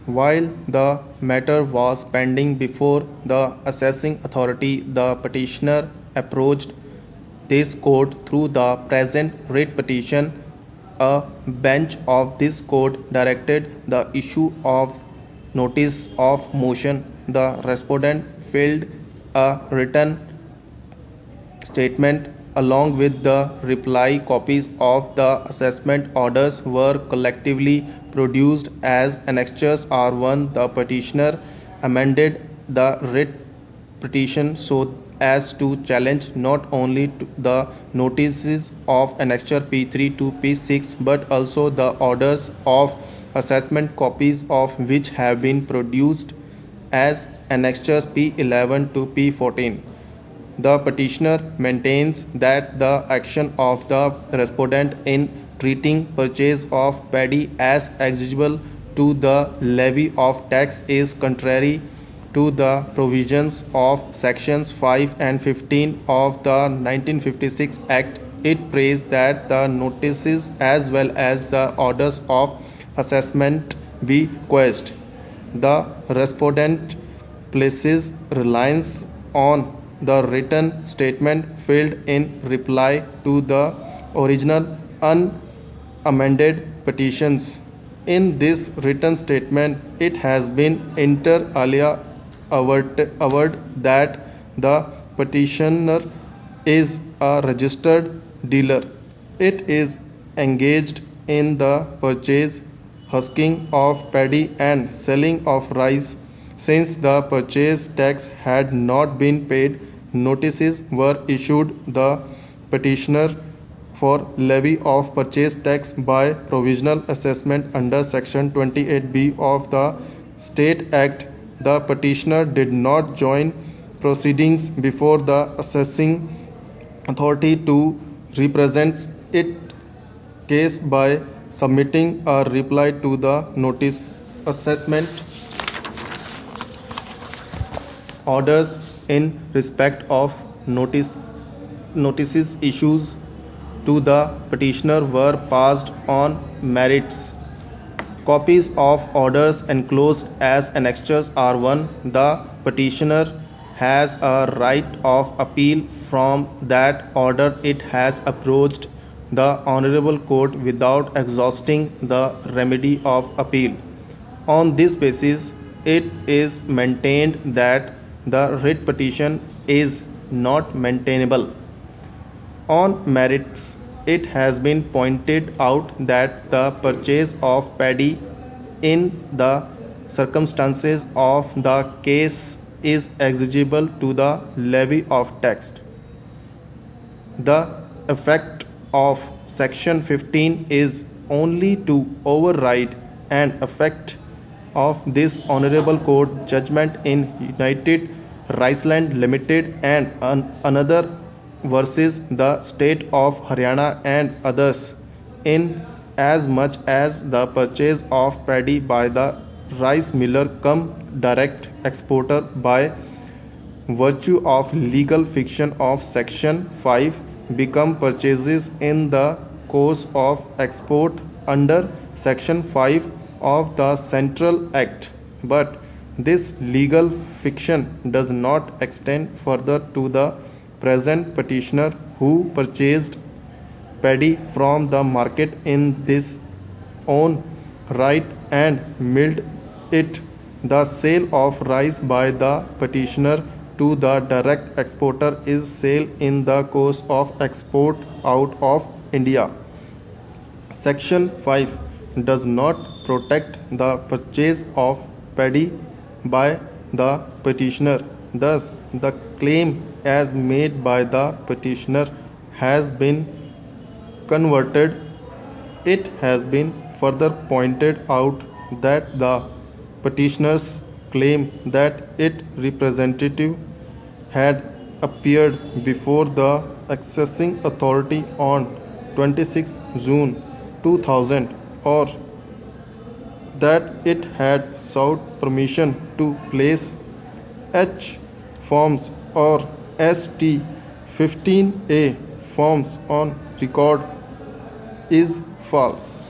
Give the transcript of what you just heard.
While the matter was pending before the assessing authority, the petitioner approached this court through the present writ petition. A bench of this court directed the issue of notice of motion. The respondent filled a written statement along with the reply. Copies of the assessment orders were collectively produced as annexures R1. The petitioner amended the writ petition so as to challenge not only the notices of annexure P3 to P6 but also the orders of assessment, copies of which have been produced as annexures P11 to P14. The petitioner maintains that the action of the respondent in treating purchase of paddy as exigible to the levy of tax is contrary to the provisions of sections 5 and 15 of the 1956 Act. It prays that the notices as well as the orders of assessment be quashed. The respondent places reliance on the written statement filled in reply to the original unamended petitions. In this written statement, it has been inter alia averred that the petitioner is a registered dealer. It is engaged in the purchase, husking of paddy and selling of rice. Since the purchase tax had not been paid, notices were issued the petitioner for levy of purchase tax by provisional assessment under section 28B of the State Act. The petitioner did not join proceedings before the assessing authority to represent its case by submitting a reply to the notice. Assessment orders in respect of notices issues to the petitioner were passed on merits. Copies of orders enclosed as annexures R1. The petitioner has a right of appeal from that order. It has approached the Honorable Court without exhausting the remedy of appeal. On this basis, it is maintained that the writ petition is not maintainable. On merits, it has been pointed out that the purchase of paddy in the circumstances of the case is exigible to the levy of tax. The effect of section 15 is only to override an effect of this Honorable Court judgment in United Riceland Limited and another versus the state of Haryana and others, in as much as the purchase of paddy by the rice miller cum direct exporter by virtue of legal fiction of section 5 become purchases in the course of export under section 5 of the Central Act, but this legal fiction does not extend further to the present petitioner who purchased paddy from the market in his own right and milled it. The sale of rice by the petitioner to the direct exporter is sale in the course of export out of India. Section 5 does not protect the purchase of paddy by the petitioner. Thus, the claim as made by the petitioner has been converted. It has been further pointed out that the petitioner's claim that its representative had appeared before the assessing authority on 26 June 2000 or that it had sought permission to place H forms or ST 15A forms on record is false.